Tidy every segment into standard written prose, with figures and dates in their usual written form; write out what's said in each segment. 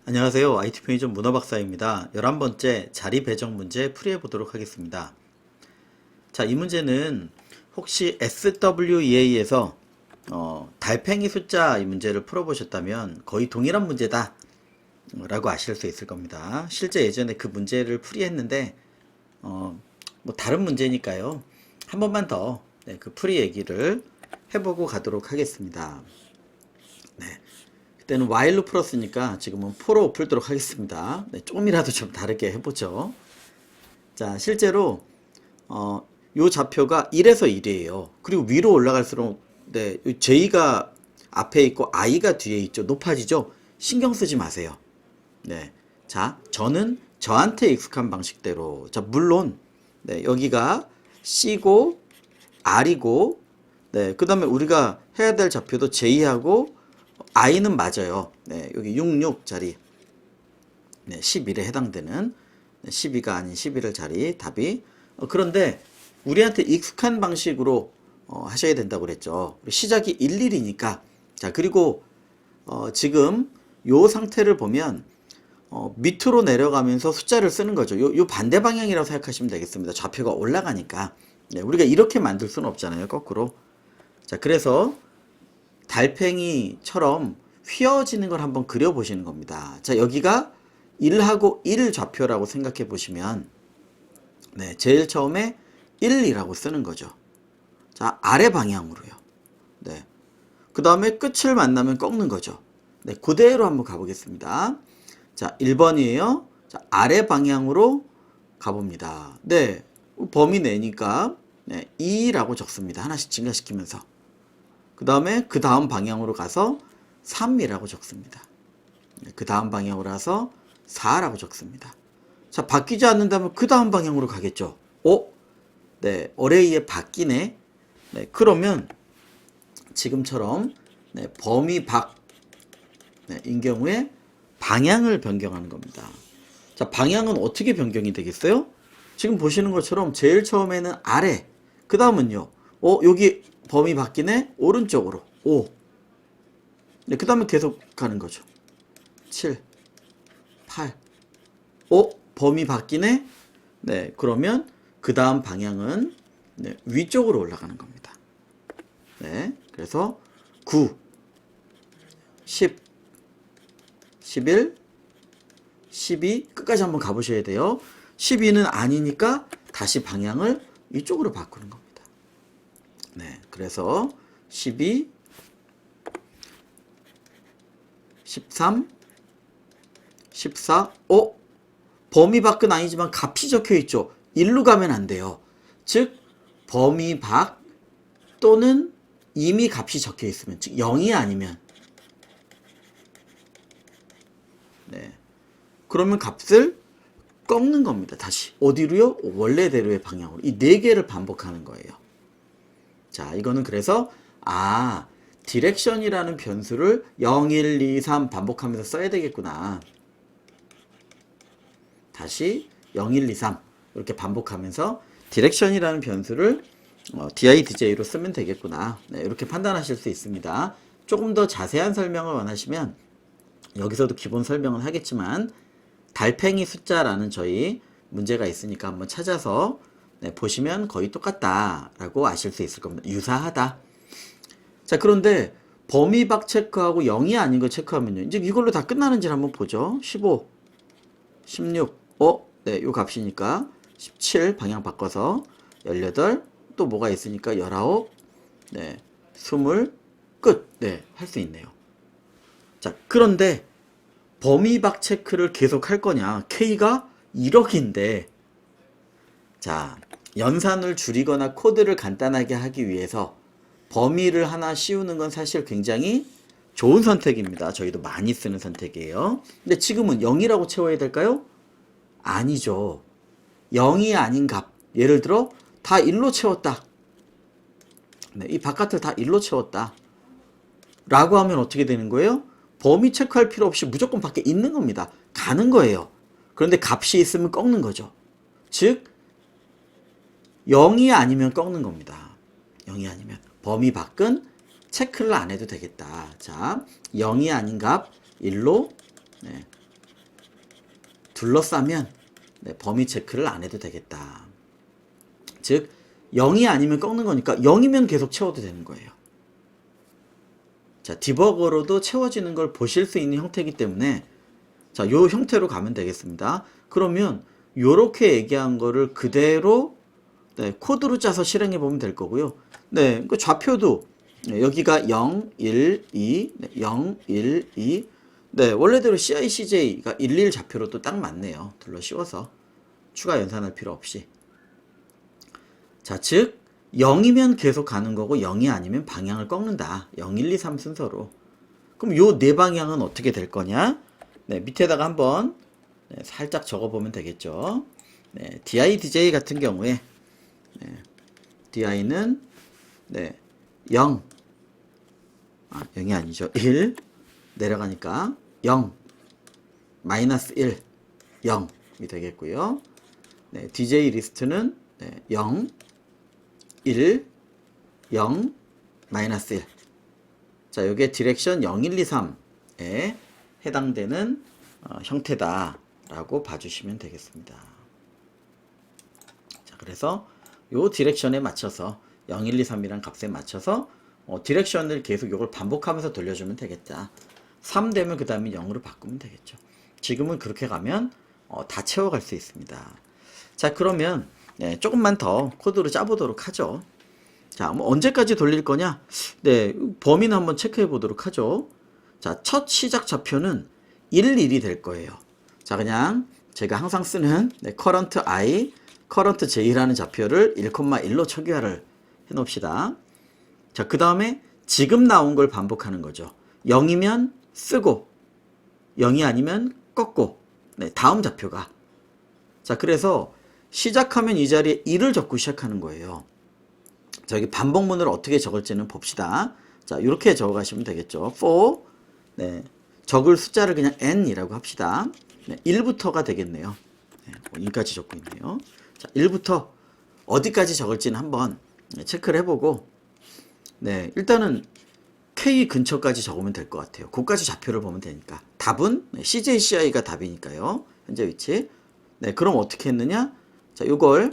안녕하세요. IT 편의점 문어박사입니다. 11번째 자리 배정 문제 풀이해 보도록 하겠습니다. 자, 이 문제는 혹시 SWEA에서 달팽이 숫자 이 문제를 풀어보셨다면 거의 동일한 문제다 라고 아실 수 있을 겁니다. 실제 예전에 그 문제를 풀이했는데 뭐 다른 문제니까요. 한 번만 더 그 풀이 얘기를 해보고 가도록 하겠습니다. 네. 그때는 while로 풀었으니까 지금은 for로 풀도록 하겠습니다. 네, 조금이라도 좀 다르게 해보죠. 자, 실제로 요 좌표가 1에서 1이에요. 그리고 위로 올라갈수록 네, J가 앞에 있고 I가 뒤에 있죠. 높아지죠. 신경 쓰지 마세요. 네, 자, 저는 저한테 익숙한 방식대로 물론 네, 여기가 C고 R이고 네, 그 다음에 우리가 해야 될 좌표도 J하고 I는 맞아요. 네, 여기 66자리 네, 11에 해당되는 12가 아닌 11을 자리 답이 그런데 우리한테 익숙한 방식으로 하셔야 된다고 그랬죠. 시작이 11이니까 자 그리고 지금 요 상태를 보면 밑으로 내려가면서 숫자를 쓰는 거죠. 요 반대 방향이라고 생각하시면 되겠습니다. 좌표가 올라가니까 네, 우리가 이렇게 만들 수는 없잖아요. 거꾸로 자 그래서 달팽이처럼 휘어지는 걸 한번 그려보시는 겁니다. 자, 여기가 1하고 1 좌표라고 생각해 보시면, 네, 제일 처음에 1이라고 쓰는 거죠. 자, 아래 방향으로요. 네. 그 다음에 끝을 만나면 꺾는 거죠. 네, 그대로 한번 가보겠습니다. 자, 1번이에요. 자, 아래 방향으로 가봅니다. 네, 범위 내니까, 네, 2라고 적습니다. 하나씩 증가시키면서. 그 다음에 그 다음 방향으로 가서 3이라고 적습니다. 그 다음 방향으로 가서 4라고 적습니다. 자, 바뀌지 않는다면 그 다음 방향으로 가겠죠. 네, 어레이에 바뀌네. 네, 그러면 지금처럼 네, 범위 밖 네, 인 경우에 방향을 변경하는 겁니다. 자, 방향은 어떻게 변경이 되겠어요? 지금 보시는 것처럼 제일 처음에는 아래, 그 다음은요. 여기 범위 바뀌네? 오른쪽으로. 5. 네, 그 다음에 계속 가는 거죠. 7, 8. 범위 바뀌네? 네, 그러면 그 다음 방향은 네, 위쪽으로 올라가는 겁니다. 네, 그래서 9, 10, 11, 12, 끝까지 한번 가보셔야 돼요. 12는 아니니까 다시 방향을 이쪽으로 바꾸는 겁니다. 네, 그래서 12, 13, 14, 범위 밖은 아니지만 값이 적혀 있죠. 1로 가면 안 돼요. 즉, 범위 밖 또는 이미 값이 적혀 있으면, 즉 0이 아니면 네, 그러면 값을 꺾는 겁니다. 다시 어디로요? 원래대로의 방향으로. 이 4개를 반복하는 거예요. 자, 이거는 그래서 디렉션이라는 변수를 0, 1, 2, 3 반복하면서 써야 되겠구나. 다시 0, 1, 2, 3 이렇게 반복하면서 디렉션이라는 변수를 didj로 쓰면 되겠구나. 네, 이렇게 판단하실 수 있습니다. 조금 더 자세한 설명을 원하시면 여기서도 기본 설명은 하겠지만 달팽이 숫자라는 저희 문제가 있으니까 한번 찾아서 네, 보시면 거의 똑같다라고 아실 수 있을 겁니다. 유사하다. 자, 그런데 범위 밖 체크하고 0이 아닌 거 체크하면요. 이제 이걸로 다 끝나는지를 한번 보죠. 15, 16, 네, 요 값이니까 17 방향 바꿔서 18, 또 뭐가 있으니까 19, 네, 20, 끝. 네, 할 수 있네요. 자, 그런데 범위 밖 체크를 계속 할 거냐? K가 1억인데 자, 연산을 줄이거나 코드를 간단하게 하기 위해서 범위를 하나 씌우는 건 사실 굉장히 좋은 선택입니다. 저희도 많이 쓰는 선택이에요. 근데 지금은 0이라고 채워야 될까요? 아니죠. 0이 아닌 값. 예를 들어 다 1로 채웠다. 네, 이 바깥을 다 1로 채웠다. 라고 하면 어떻게 되는 거예요? 범위 체크할 필요 없이 무조건 밖에 있는 겁니다. 가는 거예요. 그런데 값이 있으면 꺾는 거죠. 즉 0이 아니면 꺾는 겁니다. 0이 아니면 범위 밖은 체크를 안 해도 되겠다. 자, 0이 아닌 값 1로 네, 둘러싸면 네, 범위 체크를 안 해도 되겠다. 즉 0이 아니면 꺾는 거니까 0이면 계속 채워도 되는 거예요. 자, 디버거로도 채워지는 걸 보실 수 있는 형태이기 때문에 자, 요 형태로 가면 되겠습니다. 그러면 요렇게 얘기한 거를 그대로 네, 코드로 짜서 실행해 보면 될 거고요. 네, 그 좌표도 네, 여기가 0, 1, 2, 네, 0, 1, 2. 네, 원래대로 CI, CJ가 1, 1 좌표로 또 딱 맞네요. 둘러 씌워서 추가 연산할 필요 없이. 자, 즉 0이면 계속 가는 거고 0이 아니면 방향을 꺾는다. 0, 1, 2, 3 순서로. 그럼 요 네 방향은 어떻게 될 거냐? 네, 밑에다가 한번 네, 살짝 적어보면 되겠죠. 네, DI, DJ 같은 경우에 네, DI는 네, 0, 0이 아니죠. 1 내려가니까 0, 마이너스 1, 0이 되겠고요. 네, DJ 리스트는 네, 0, 1, 0, 마이너스 1. 자, 요게 디렉션 0, 1, 2, 3에 해당되는 형태다라고 봐주시면 되겠습니다. 자, 그래서 요 디렉션에 맞춰서 0, 1, 2, 3이란 값에 맞춰서 디렉션을 계속 요걸 반복하면서 돌려주면 되겠다. 3 되면 그 다음에 0으로 바꾸면 되겠죠. 지금은 그렇게 가면 다 채워갈 수 있습니다. 자, 그러면 네, 조금만 더 코드로 짜보도록 하죠. 자, 뭐 언제까지 돌릴 거냐? 네, 범위는 한번 체크해 보도록 하죠. 자, 첫 시작 좌표는 1, 1이 될 거예요. 자, 그냥 제가 항상 쓰는 네, current I, current J라는 좌표를 1,1로 초기화를 해 놓읍시다. 자, 그 다음에 지금 나온 걸 반복하는 거죠. 0이면 쓰고 0이 아니면 꺾고 네, 다음 좌표가 자, 그래서 시작하면 이 자리에 1을 적고 시작하는 거예요. 자, 여기 반복문을 어떻게 적을지는 봅시다. 자, 이렇게 적어가시면 되겠죠. for 네, 적을 숫자를 그냥 n이라고 합시다. 네, 1부터가 되겠네요. 네, 1까지 적고 있네요. 자, 1부터 어디까지 적을지는 한번 체크를 해보고 네, 일단은 K 근처까지 적으면 될 것 같아요. 그까지 좌표를 보면 되니까. 답은 네, CJCI가 답이니까요. 현재 위치. 네, 그럼 어떻게 했느냐? 자, 요걸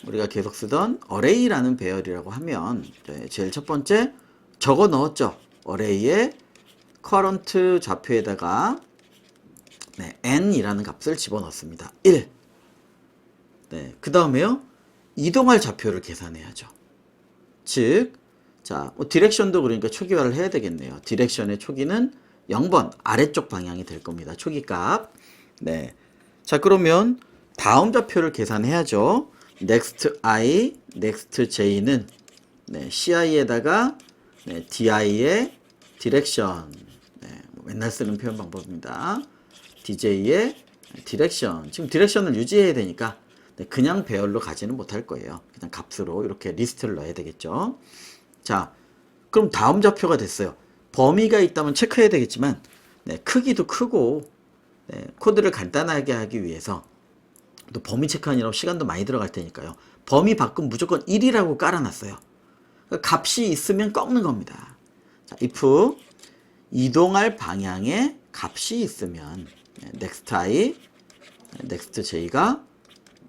우리가 계속 쓰던 array라는 배열이라고 하면 네, 제일 첫 번째 적어 넣었죠. array에 current 좌표에다가 네, n이라는 값을 집어넣습니다. 1. 네, 그 다음에요. 이동할 좌표를 계산해야죠. 즉, 자, 디렉션도 그러니까 초기화를 해야 되겠네요. 디렉션의 초기는 0번 아래쪽 방향이 될 겁니다. 초기 값. 네. 자, 그러면 다음 좌표를 계산해야죠. next I, next J는 네, CI에다가 네, DI의 디렉션. 네, 맨날 쓰는 표현 방법입니다. DJ의 디렉션. 지금 디렉션을 유지해야 되니까 네, 그냥 배열로 가지는 못할 거예요. 그냥 값으로 이렇게 리스트를 넣어야 되겠죠. 자, 그럼 다음 좌표가 됐어요. 범위가 있다면 체크해야 되겠지만 네, 크기도 크고 네, 코드를 간단하게 하기 위해서 또 범위 체크하느라고 시간도 많이 들어갈 테니까요. 범위 밖은 무조건 1이라고 깔아놨어요. 그러니까 값이 있으면 꺾는 겁니다. 자, if 이동할 방향에 값이 있으면 next I, next J가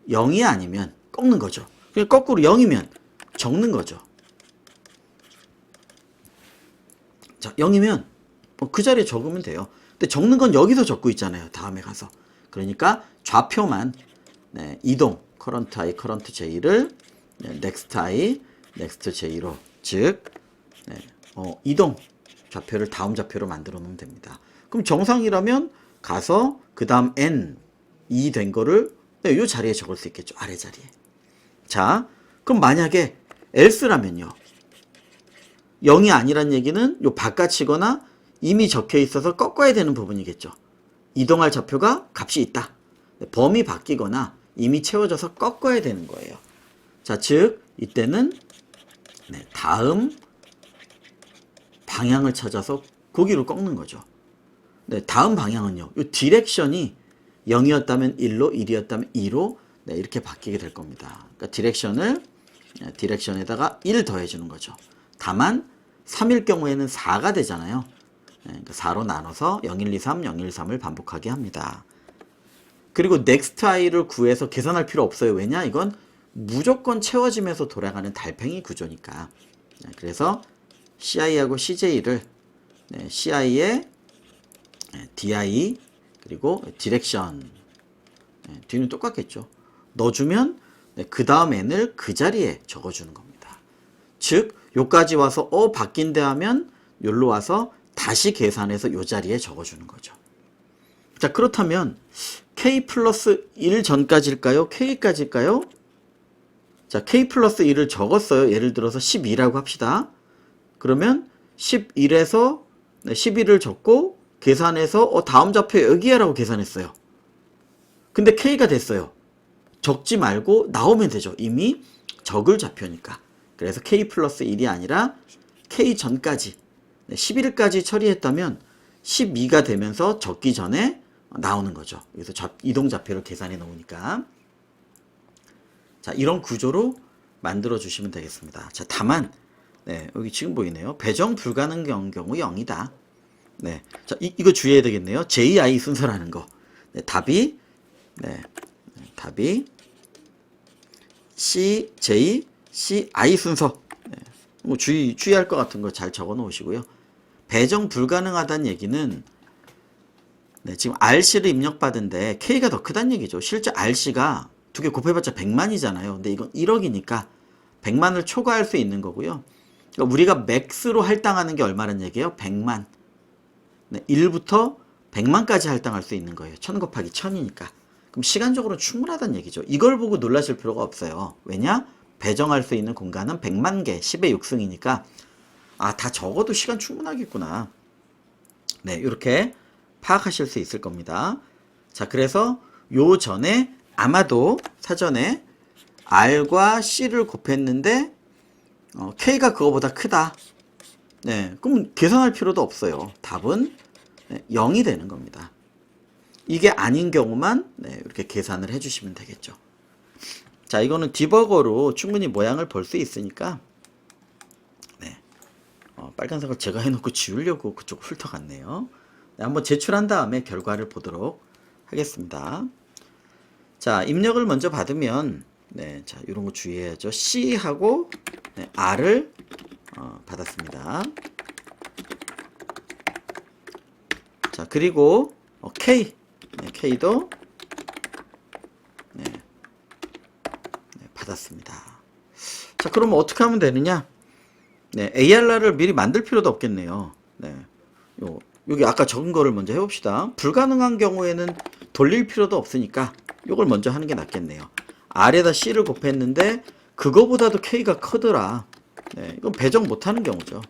0이 아니면 꺾는 거죠. 그냥 거꾸로 0이면 적는 거죠. 자, 0이면 그 자리에 적으면 돼요. 근데 적는 건 여기서 적고 있잖아요. 다음에 가서. 그러니까 좌표만 네, 이동 current I, current J를 네, next I, next J로 즉 네, 이동 좌표를 다음 좌표로 만들어 놓으면 됩니다. 그럼 정상이라면 가서 그 다음 n 2 된 거를 네, 이 자리에 적을 수 있겠죠. 아래 자리에. 자, 그럼 만약에 else라면요. 0이 아니란 얘기는 요 바깥이거나 이미 적혀 있어서 꺾어야 되는 부분이겠죠. 이동할 좌표가 값이 있다. 범위 바뀌거나 이미 채워져서 꺾어야 되는 거예요. 자, 즉 이때는 네, 다음 방향을 찾아서 거기로 꺾는 거죠. 네, 다음 방향은요. 이 디렉션이 0이었다면 1로, 1이었다면 2로 네, 이렇게 바뀌게 될 겁니다. 그러니까 디렉션에다가 1 더해주는 거죠. 다만 3일 경우에는 4가 되잖아요. 네, 그러니까 4로 나눠서 0, 1, 2, 3, 0, 1, 3을 반복하게 합니다. 그리고 next i를 구해서 계산할 필요 없어요. 왜냐? 이건 무조건 채워지면서 돌아가는 달팽이 구조니까. 그래서 ci하고 cj를 ci에 di 그리고 디렉션 뒤는 똑같겠죠. 넣어주면 그 다음 n을 그 자리에 적어주는 겁니다. 즉 요까지 와서 바뀐대 하면 요로 와서 다시 계산해서 요 자리에 적어주는 거죠. 자, 그렇다면 k 플러스 1 전까지일까요? k까지일까요? 자, k 플러스 1을 적었어요. 예를 들어서 12라고 합시다. 그러면 11에서 11을 적고 계산해서 다음 좌표 여기에 라고 계산했어요. 근데 k가 됐어요. 적지 말고 나오면 되죠. 이미 적을 좌표니까. 그래서 k 플러스 1이 아니라 k 전까지 11까지 처리했다면 12가 되면서 적기 전에 나오는 거죠. 그래서 이동 좌표를 계산해 놓으니까. 자, 이런 구조로 만들어 주시면 되겠습니다. 자, 다만 여기 지금 보이네요. 배정 불가능한 경우 0이다. 네. 자, 이거 주의해야 되겠네요. JI 순서라는 거. 답이 C, J, C, I 순서. 뭐 주의할 것 같은 거 잘 적어 놓으시고요. 배정 불가능하다는 얘기는 지금 RC를 입력받은데 K가 더 크다는 얘기죠. 실제 RC가 두 개 곱해봤자 100만이잖아요. 근데 이건 1억이니까 100만을 초과할 수 있는 거고요. 그러니까 우리가 맥스로 할당하는 게 얼마란 얘기예요? 100만. 1부터 100만까지 할당할 수 있는 거예요. 1000 곱하기 1000이니까. 그럼 시간적으로 충분하다는 얘기죠. 이걸 보고 놀라실 필요가 없어요. 왜냐? 배정할 수 있는 공간은 100만 개, 10의 6승이니까 다 적어도 시간 충분하겠구나. 네, 이렇게 파악하실 수 있을 겁니다. 자, 그래서 요 전에 아마도 사전에 R과 C를 곱했는데 K가 그거보다 크다. 네, 그럼 계산할 필요도 없어요. 답은 0이 되는 겁니다. 이게 아닌 경우만 이렇게 계산을 해주시면 되겠죠. 자, 이거는 디버거로 충분히 모양을 볼 수 있으니까 빨간색을 제가 해놓고 지우려고 그쪽 훑어갔네요. 한번 제출한 다음에 결과를 보도록 하겠습니다. 자, 입력을 먼저 받으면 자, 이런 거 주의해야죠. C하고 R을 받았습니다. 자, 그리고 K, K도 받았습니다. 자, 그러면 어떻게 하면 되느냐? ARR을 미리 만들 필요도 없겠네요. 여기 아까 적은 거를 먼저 해봅시다. 불가능한 경우에는 돌릴 필요도 없으니까 이걸 먼저 하는 게 낫겠네요. R에다 C를 곱했는데 그거보다도 K가 크더라. 이건 배정 못하는 경우죠.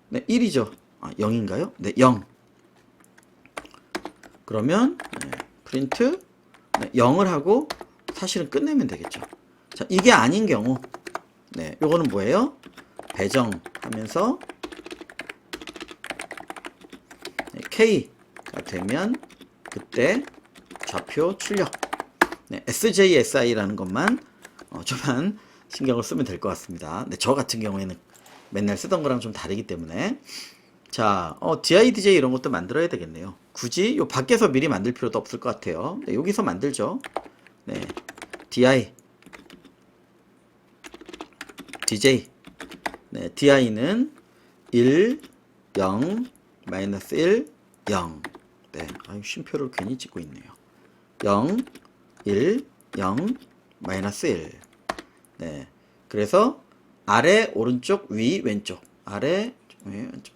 네, 1이죠. 0인가요? 네, 0. 그러면 프린트 0을 하고 사실은 끝내면 되겠죠. 자, 이게 아닌 경우 요거는 뭐예요? 배정하면서 K가 되면 그때 좌표 출력 SJSI라는 것만 좀만 신경을 쓰면 될 것 같습니다. 저 같은 경우에는 맨날 쓰던 거랑 좀 다르기 때문에 자, DIDJ 이런 것도 만들어야 되겠네요. 굳이 요 밖에서 미리 만들 필요도 없을 것 같아요. 여기서 만들죠. DI DJ DI는 1 0 마이너스 1 0 쉼표를 괜히 찍고 있네요. 0 1 0 마이너스 1 그래서 아래 오른쪽 위 왼쪽 아래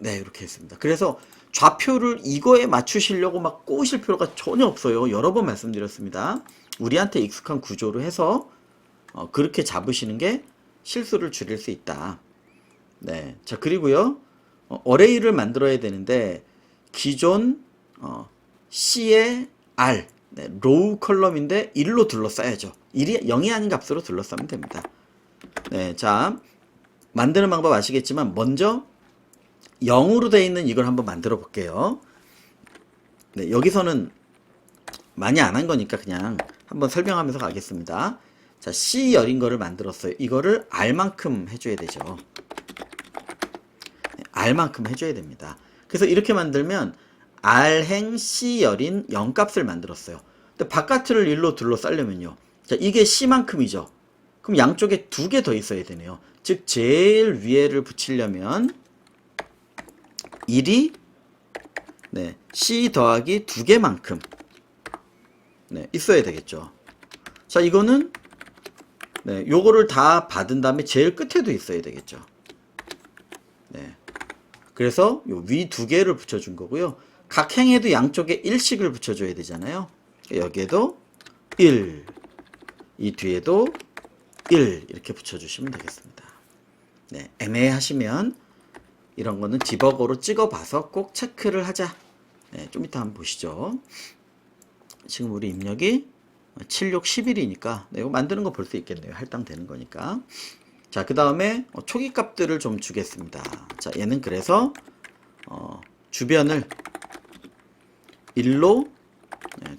이렇게 했습니다. 그래서 좌표를 이거에 맞추시려고 막 꼬우실 필요가 전혀 없어요. 여러 번 말씀드렸습니다. 우리한테 익숙한 구조로 해서 그렇게 잡으시는 게 실수를 줄일 수 있다. 자, 그리고요 어레이를 만들어야 되는데 기존 C의 R 로우 컬럼인데 1로 둘러싸야죠. 0이 아닌 값으로 둘러싸면 됩니다. 자, 만드는 방법 아시겠지만 먼저 0으로 되어 있는 이걸 한번 만들어 볼게요. 여기서는 많이 안 한 거니까 그냥 한번 설명하면서 가겠습니다. 자, C 열인 거를 만들었어요. 이거를 R만큼 해줘야 되죠. R만큼 해줘야 됩니다. 그래서 이렇게 만들면 R행 C열인 0값을 만들었어요. 근데 바깥을 1로 둘러싸려면요. 자, 이게 C만큼이죠. 그럼 양쪽에 2개 더 있어야 되네요. 즉 제일 위에를 붙이려면 1이 네, C 더하기 2개만큼 네, 있어야 되겠죠. 자, 이거는 네, 요거를 다 받은 다음에 제일 끝에도 있어야 되겠죠. 네. 그래서 요 위 2개를 붙여준 거고요. 각 행에도 양쪽에 1씩을 붙여줘야 되잖아요. 여기에도 1, 이 뒤에도 1 이렇게 붙여주시면 되겠습니다. 네, 애매하시면 이런 거는 디버거로 찍어봐서 꼭 체크를 하자. 네, 좀 이따 한번 보시죠. 지금 우리 입력이 76, 11이니까 네, 이거 만드는 거 볼 수 있겠네요. 할당되는 거니까. 자, 그 다음에 초기 값들을 좀 주겠습니다. 자, 얘는 그래서 주변을 1로 네,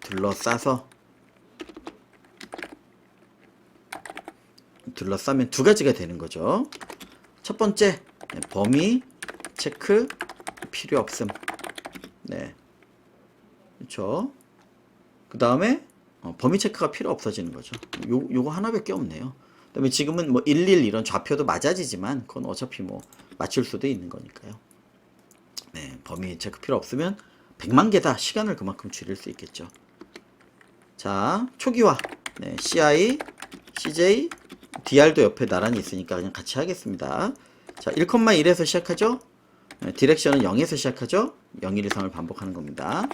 둘러싸면 2가지가 되는 거죠. 첫 번째 네, 범위 체크 필요 없음. 네, 그렇죠. 그 다음에 범위 체크가 필요 없어지는 거죠. 요거 하나밖에 없네요. 그 다음에 지금은 뭐 11 이런 좌표도 맞아지지만 그건 어차피 뭐 맞출 수도 있는 거니까요. 네, 범위 체크 필요 없으면 100만 개다. 시간을 그만큼 줄일 수 있겠죠. 자, 초기화. 네, CI, CJ, DR도 옆에 나란히 있으니까 그냥 같이 하겠습니다. 자, 1,1에서 시작하죠. 네, 디렉션은 0에서 시작하죠. 0, 1 이상을 반복하는 겁니다.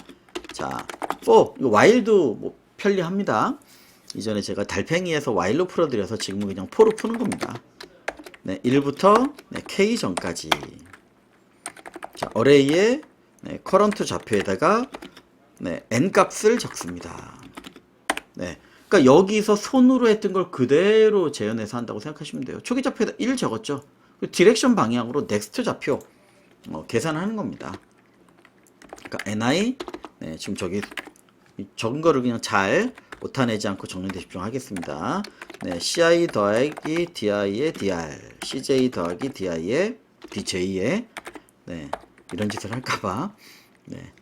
자, 4. 이거 while도 뭐 편리합니다. 이전에 제가 달팽이에서 while로 풀어드려서 지금은 그냥 for로 푸는 겁니다. 네, 1부터 네, K 전까지. 자, array에 네, current 좌표에다가 네, n 값을 적습니다. 네, 그러니까 여기서 손으로 했던 걸 그대로 재현해서 한다고 생각하시면 돼요. 초기 좌표에다 1 적었죠. 디렉션 방향으로 next 좌표 계산하는 겁니다. 그러니까 ni 네, 지금 저기 적은 거를 그냥 잘 오타내지 않고 적는 데 집중하겠습니다. 네, ci 더하기 di의 dr, cj 더하기 di의 dj의 네, 이런 짓을 할까봐 네,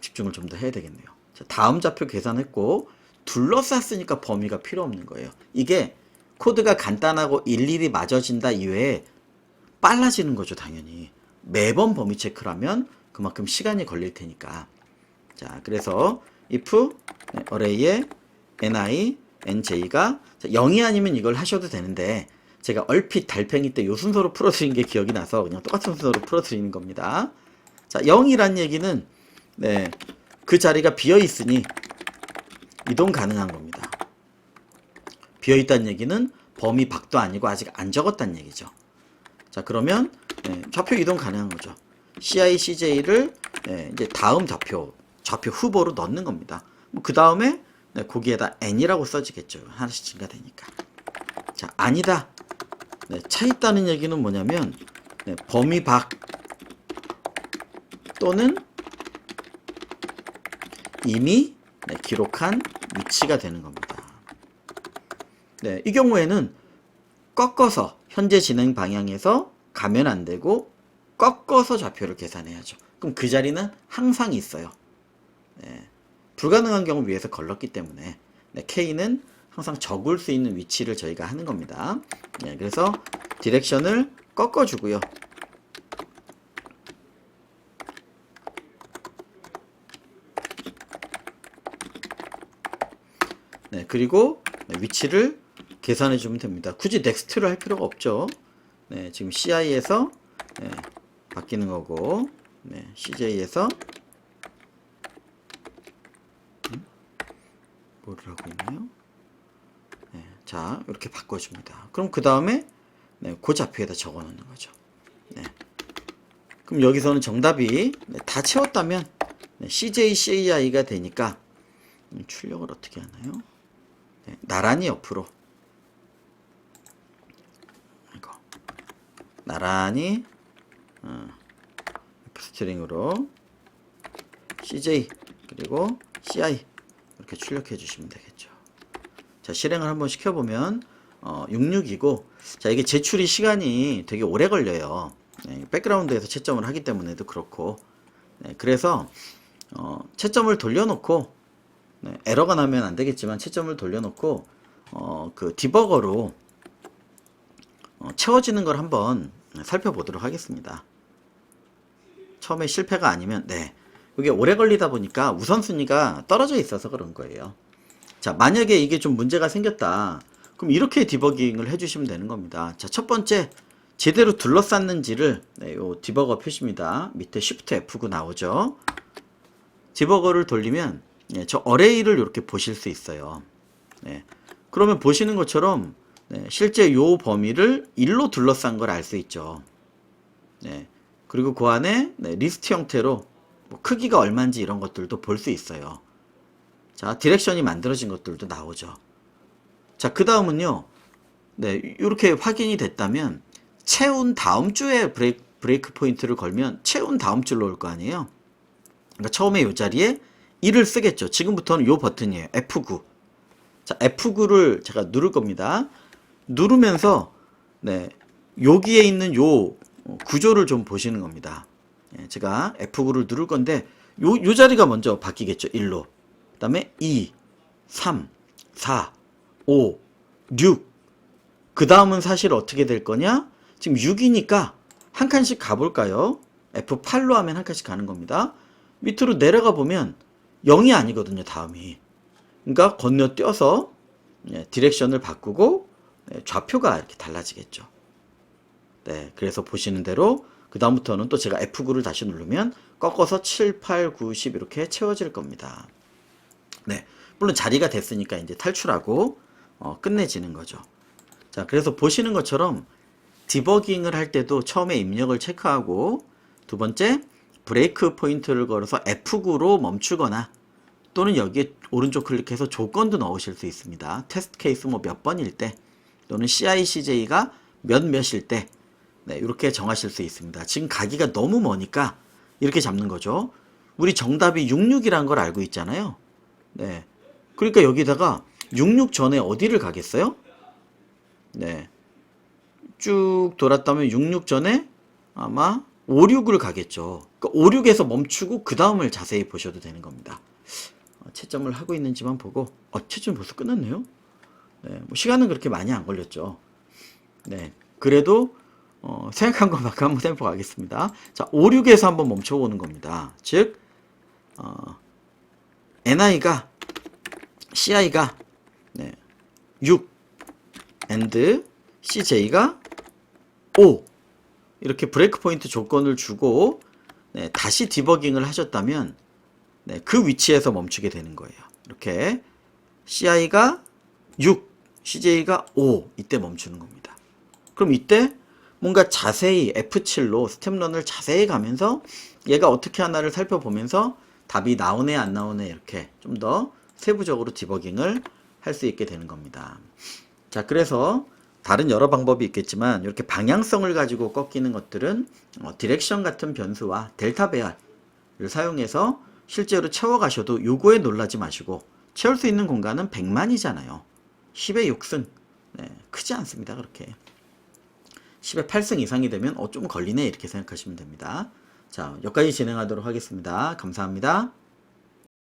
집중을 좀 더 해야 되겠네요. 자, 다음 좌표 계산했고 둘러쌌으니까 범위가 필요 없는 거예요. 이게 코드가 간단하고 일일이 맞아진다 이외에 빨라지는 거죠, 당연히. 매번 범위 체크라면 그만큼 시간이 걸릴 테니까. 자, 그래서 if array에 ni, nj가 0이 아니면 이걸 하셔도 되는데 제가 얼핏 달팽이 때 요 순서로 풀어드린 게 기억이 나서 그냥 똑같은 순서로 풀어드리는 겁니다. 자, 0이란 얘기는 네, 그 자리가 비어 있으니 이동 가능한 겁니다. 비어 있다는 얘기는 범위 밖도 아니고 아직 안 적었다는 얘기죠. 자, 그러면 네, 좌표 이동 가능한 거죠. CI, CJ를 네, 이제 다음 좌표 후보로 넣는 겁니다. 뭐 그 다음에 네, 거기에다 n이라고 써지겠죠. 하나씩 증가되니까. 자, 아니다. 네, 차 있다는 얘기는 뭐냐면 네, 범위 밖 또는 이미 네, 기록한 위치가 되는 겁니다. 네, 이 경우에는 꺾어서 현재 진행 방향에서 가면 안 되고 꺾어서 좌표를 계산해야죠. 그럼 그 자리는 항상 있어요. 네, 불가능한 경우 위에서 걸렀기 때문에 네, K는 항상 적을 수 있는 위치를 저희가 하는 겁니다. 네, 그래서 디렉션을 꺾어주고요. 네, 그리고 위치를 계산해 주면 됩니다. 굳이 넥스트를 할 필요가 없죠. 네, 지금 CI에서 네, 바뀌는 거고 네, CJ에서 뭐를 하고 있나요? 네, 자, 이렇게 바꿔줍니다. 그럼 그 다음에 네, 그 좌표에다 적어 놓는 거죠. 네. 그럼 여기서는 정답이 네, 다 채웠다면 네, CJ, CI가 되니까 출력을 어떻게 하나요? 네, 나란히 옆으로 이거 나란히 스트링으로 CJ 그리고 CI 이렇게 출력해 주시면 되겠죠. 자, 실행을 한번 시켜보면 66이고 자, 이게 제출이 시간이 되게 오래 걸려요. 네, 백그라운드에서 채점을 하기 때문에도 그렇고 네, 그래서 채점을 돌려놓고 네, 에러가 나면 안 되겠지만 채점을 돌려놓고 그 디버거로 채워지는 걸 한번 살펴보도록 하겠습니다. 처음에 실패가 아니면 네, 이게 오래 걸리다 보니까 우선순위가 떨어져 있어서 그런 거예요. 자, 만약에 이게 좀 문제가 생겼다. 그럼 이렇게 디버깅을 해주시면 되는 겁니다. 자, 첫 번째 제대로 둘러쌌는지를 네, 요 디버거 표시입니다. 밑에 Shift F9 나오죠. 디버거를 돌리면 네, 저 어레이를 이렇게 보실 수 있어요. 네, 그러면 보시는 것처럼 네, 실제 요 범위를 1로 둘러싼 걸 알 수 있죠. 네, 그리고 그 안에 네, 리스트 형태로 뭐 크기가 얼마인지 이런 것들도 볼 수 있어요. 자, 디렉션이 만들어진 것들도 나오죠. 자, 그 다음은요. 네, 이렇게 확인이 됐다면 채운 다음 주에 브레이크 포인트를 걸면 채운 다음 줄로 올 거 아니에요. 그러니까 처음에 이 자리에 1을 쓰겠죠. 지금부터는 이 버튼이에요. F9. 자, F9를 제가 누를 겁니다. 누르면서 네, 여기에 있는 요 구조를 좀 보시는 겁니다. 예, 제가 F9를 누를 건데 요 자리가 먼저 바뀌겠죠. 1로. 그 다음에 2, 3, 4, 5, 6. 그 다음은 사실 어떻게 될 거냐? 지금 6이니까 한 칸씩 가볼까요? F8로 하면 한 칸씩 가는 겁니다. 밑으로 내려가 보면 0이 아니거든요. 다음이. 그러니까 건너뛰어서 디렉션을 바꾸고 좌표가 이렇게 달라지겠죠. 네, 그래서 보시는 대로 그 다음부터는 또 제가 F9를 다시 누르면 꺾어서 7, 8, 9, 10 이렇게 채워질 겁니다. 네, 물론 자리가 됐으니까 이제 탈출하고 끝내지는 거죠. 자, 그래서 보시는 것처럼 디버깅을 할 때도 처음에 입력을 체크하고 두 번째 브레이크 포인트를 걸어서 F9로 멈추거나 또는 여기에 오른쪽 클릭해서 조건도 넣으실 수 있습니다. 테스트 케이스 뭐 몇 번일 때 또는 CI/CJ가 몇일 때 네, 이렇게 정하실 수 있습니다. 지금 가기가 너무 머니까 이렇게 잡는 거죠. 우리 정답이 66이라는 걸 알고 있잖아요. 네, 그러니까 여기다가 66 전에 어디를 가겠어요? 네, 쭉 돌았다면 66 전에 아마 56을 가겠죠. 그러니까 56에서 멈추고 그 다음을 자세히 보셔도 되는 겁니다. 채점을 하고 있는지만 보고 채점 벌써 끝났네요. 네, 뭐 시간은 그렇게 많이 안 걸렸죠. 네, 그래도 생각한 것만큼 한번 해보 가겠습니다. 자, 5, 6에서 한번 멈춰보는 겁니다. 즉 NI가 CI가 네, 6 and CJ가 5 이렇게 브레이크 포인트 조건을 주고 네, 다시 디버깅을 하셨다면 네, 그 위치에서 멈추게 되는 거예요. 이렇게 CI가 6, CJ가 5 이때 멈추는 겁니다. 그럼 이때 뭔가 자세히 F7로 스텝런을 자세히 가면서 얘가 어떻게 하나를 살펴보면서 답이 나오네 안 나오네 이렇게 좀 더 세부적으로 디버깅을 할 수 있게 되는 겁니다. 자, 그래서 다른 여러 방법이 있겠지만 이렇게 방향성을 가지고 꺾이는 것들은 디렉션 같은 변수와 델타 배열을 사용해서 실제로 채워가셔도 요거에 놀라지 마시고 채울 수 있는 공간은 100만이잖아요. 10의 6승 네, 크지 않습니다. 그렇게 10의 8승 이상이 되면 좀 걸리네 이렇게 생각하시면 됩니다. 자, 여기까지 진행하도록 하겠습니다. 감사합니다.